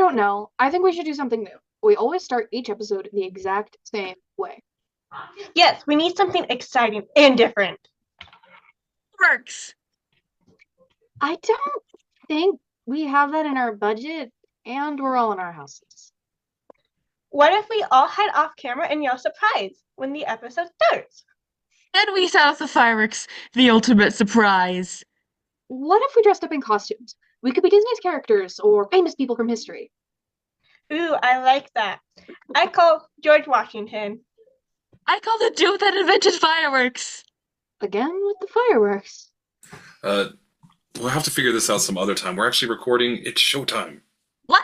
don't know. I think we should do something new. We always start each episode the exact same way. Yes, we need something exciting and different. Works. I don't think we have that in our budget, and we're all in our houses. What if we all hide off camera and yell surprise when the episode starts? Then we set off the fireworks, the ultimate surprise. What if we dressed up in costumes? We could be Disney's characters or famous people from history. Ooh, I like that. I call George Washington. I call the dude that invented fireworks. Again with the fireworks. Uh, we'll have to figure this out some other time. We're actually recording. It's showtime. What?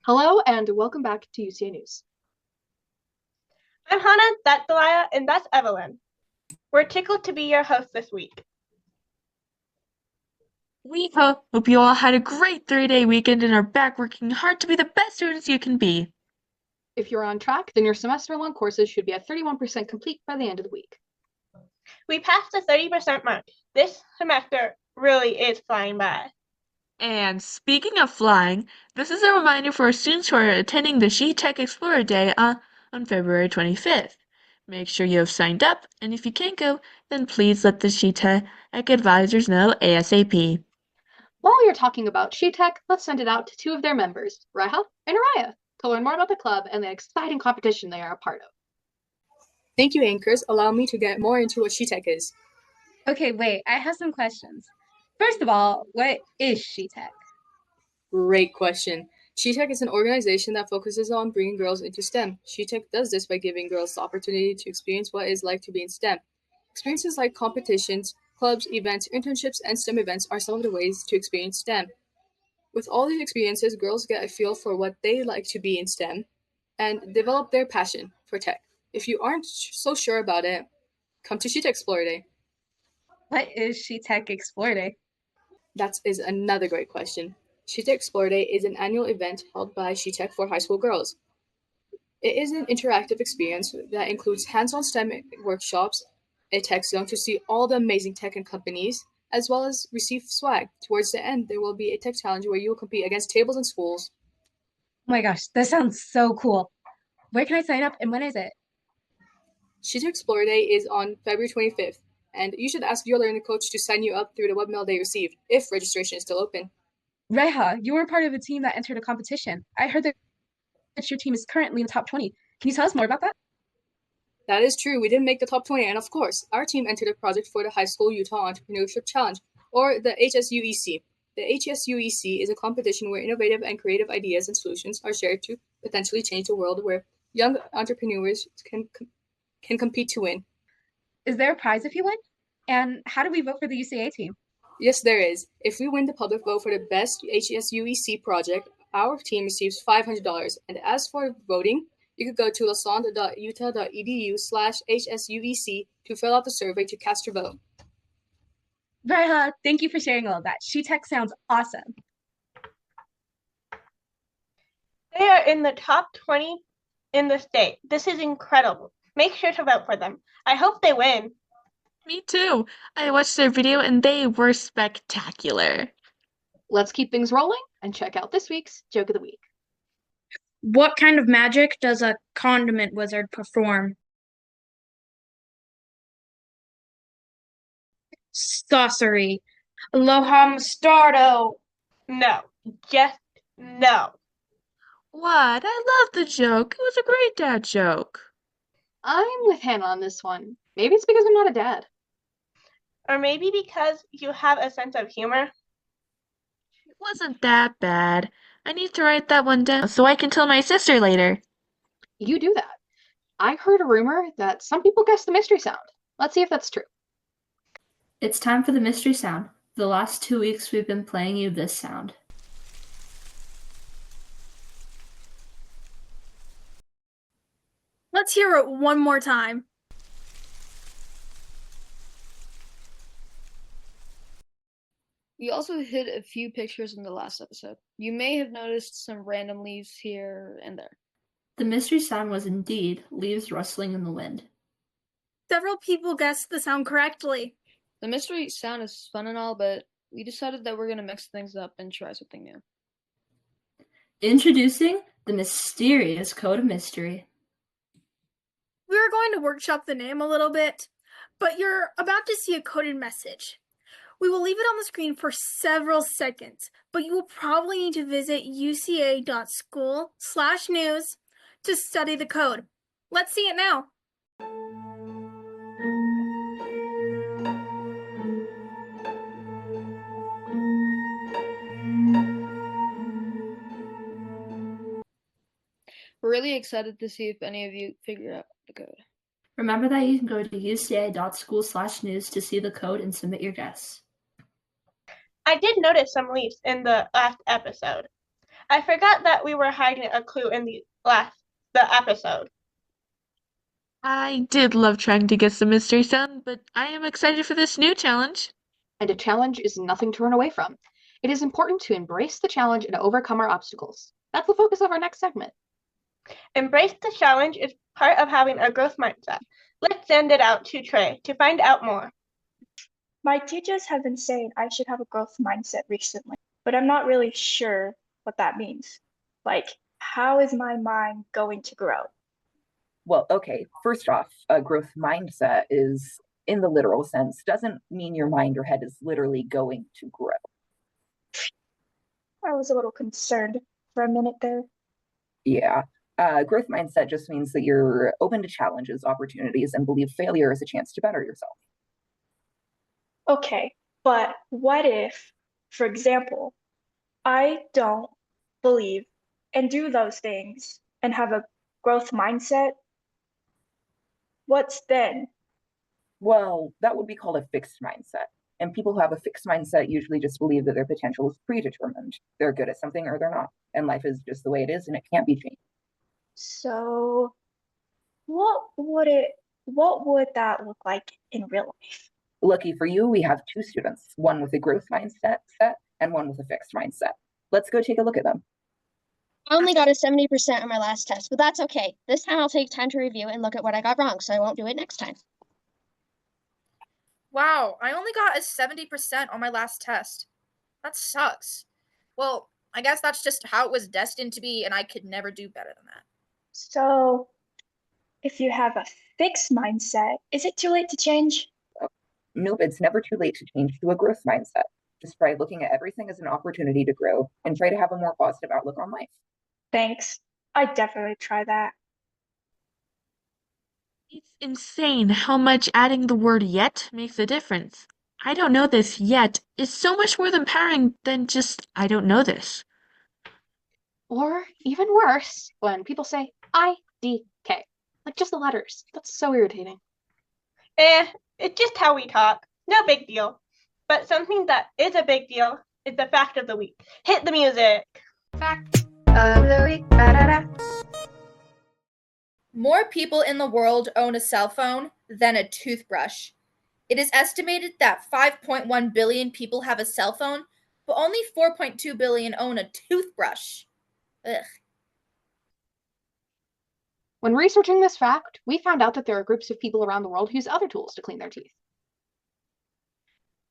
Hello and welcome back to UCA News. I'm Hannah, that's Delia, and that's Evelyn. We're tickled to be your hosts this week. We hope you all had a great 3-day weekend and are back working hard to be the best students you can be. If you're on track, then your semester-long courses should be at 31% complete by the end of the week. We passed the 30% mark. This semester really is flying by. And speaking of flying, this is a reminder for our students who are attending the She Tech Explorer Day on February 25th. Make sure you have signed up, and if you can't go, then please let the She Tech advisors know ASAP. While you're talking about She Tech, let's send it out to two of their members, Raiha and Araya, to learn more about the club and the exciting competition they are a part of. Thank you, anchors. Allow me to get more into what She Tech is. Okay, wait, I have some questions. First of all, what is She Tech? Great question. She Tech is an organization that focuses on bringing girls into STEM. She Tech does this by giving girls the opportunity to experience what it's like to be in STEM. Experiences like competitions, clubs, events, internships, and STEM events are some of the ways to experience STEM. With all these experiences, girls get a feel for what they like to be in STEM and develop their passion for tech. If you aren't so sure about it, come to She Tech Explorer Day. What is She Tech Explorer Day? That is another great question. She Tech Explorer Day is an annual event held by She Tech for high school girls. It is an interactive experience that includes hands-on STEM workshops, a tech zone to see all the amazing tech and companies, as well as receive swag. Towards the end, there will be a tech challenge where you will compete against tables and schools. Oh my gosh, that sounds so cool. Where can I sign up and when is it? She Tech Explorer Day is on February 25th, and you should ask your learning coach to sign you up through the webmail they received, if registration is still open. Reha, you were part of a team that entered a competition. I heard that your team is currently in the top 20. Can you tell us more about that? That is true. We didn't make the top 20, and of course, our team entered a project for the High School Utah Entrepreneurship Challenge, or the HSUEC. The HSUEC is a competition where innovative and creative ideas and solutions are shared to potentially change the world, where young entrepreneurs can compete to win. Is there a prize if you win? And how do we vote for the UCA team? Yes, there is. If we win the public vote for the best HSUEC project, our team receives $500. And as for voting, you could go to lassonde.utah.edu/HSUEC to fill out the survey to cast your vote. Reha, thank you for sharing all of that. She Tech sounds awesome. They are in the top 20 in the state. This is incredible. Make sure to vote for them. I hope they win. Me too. I watched their video and they were spectacular. Let's keep things rolling and check out this week's Joke of the Week. What kind of magic does a condiment wizard perform? Saucery. Aloha Mustardo. No, just no. What? I love the joke. It was a great dad joke. I'm with Hannah on this one. Maybe it's because I'm not a dad. Or maybe because you have a sense of humor. It wasn't that bad. I need to write that one down so I can tell my sister later. You do that. I heard a rumor that some people guess the mystery sound. Let's see if that's true. It's time for the mystery sound. The last 2 weeks we've been playing you this sound. Let's hear it one more time. We also hid a few pictures in the last episode. You may have noticed some random leaves here and there. The mystery sound was indeed leaves rustling in the wind. Several people guessed the sound correctly. The mystery sound is fun and all, but we decided that we're going to mix things up and try something new. Introducing the mysterious code of mystery. We are going to workshop the name a little bit, but you're about to see a coded message. We will leave it on the screen for several seconds, but you will probably need to visit uca.school/news to study the code. Let's see it now. We're really excited to see if any of you figure out the code. Remember that you can go to uca.school/news to see the code and submit your guess. I did notice some leaves in the last episode. I forgot that we were hiding a clue in the episode. I did love trying to guess the mystery sound, but I am excited for this new challenge. And a challenge is nothing to run away from. It is important to embrace the challenge and overcome our obstacles. That's the focus of our next segment. Embrace the challenge is part of having a growth mindset. Let's send it out to Trey to find out more. My teachers have been saying I should have a growth mindset recently, but I'm not really sure what that means. Like, how is my mind going to grow? Well, okay, first off, a growth mindset is, in the literal sense, doesn't mean your mind or head is literally going to grow. I was a little concerned for a minute there. Yeah. Growth mindset just means that you're open to challenges, opportunities, and believe failure is a chance to better yourself. Okay, but what if, for example, I don't believe and do those things and have a growth mindset? What's then? Well, that would be called a fixed mindset. And people who have a fixed mindset usually just believe that their potential is predetermined. They're good at something or they're not. And life is just the way it is and it can't be changed. So what would that look like in real life? Lucky for you, we have two students, one with a growth mindset and one with a fixed mindset. Let's go take a look at them. I only got a 70% on my last test, but that's okay. This time I'll take time to review and look at what I got wrong, so I won't do it next time. Wow, I only got a 70% on my last test. That sucks. Well, I guess that's just how it was destined to be, and I could never do better than that. So if you have a fixed mindset, is it too late to change? Nope, it's never too late to change to a growth mindset. Just try looking at everything as an opportunity to grow and try to have a more positive outlook on life. Thanks. I definitely try that. It's insane how much adding the word yet makes a difference. I don't know this yet is so much more empowering than just I don't know this. Or even worse, when people say IDK, like just the letters. That's so irritating. It's just how we talk. No big deal. But something that is a big deal is the fact of the week. Hit the music. Fact of the week. Ba-da-da. More people in the world own a cell phone than a toothbrush. It is estimated that 5.1 billion people have a cell phone, but only 4.2 billion own a toothbrush. Ugh. When researching this fact, we found out that there are groups of people around the world who use other tools to clean their teeth.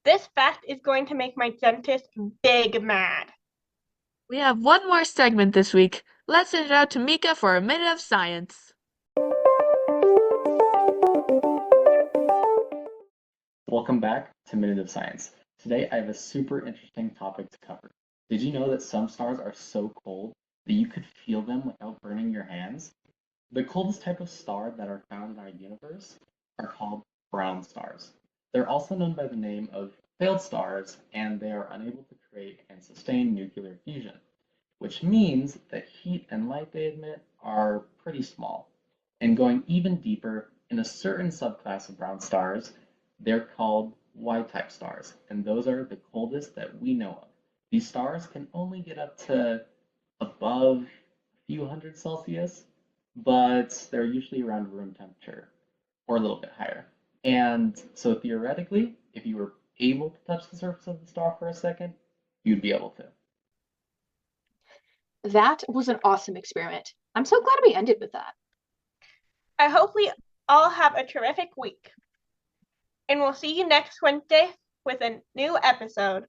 This fact is going to make my dentist big mad. We have one more segment this week. Let's send it out to Mika for a minute of science. Welcome back to Minute of Science. Today I have a super interesting topic to cover. Did you know that some stars are so cold that you could feel them without burning your hands? The coldest type of star that are found in our universe are called brown stars. They're also known by the name of failed stars, and they are unable to create and sustain nuclear fusion, which means that heat and light they emit are pretty small. And going even deeper, in a certain subclass of brown stars, they're called Y-type stars, and those are the coldest that we know of. These stars can only get up to above a few hundred Celsius, but they're usually around room temperature or a little bit higher. And so theoretically, if you were able to touch the surface of the star for a second, you'd be able to. That was an awesome experiment. I'm so glad we ended with that. I hope we all have a terrific week. And we'll see you next Wednesday with a new episode.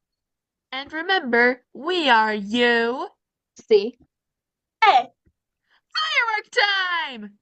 And remember, we are UCA. Hey! Firework time!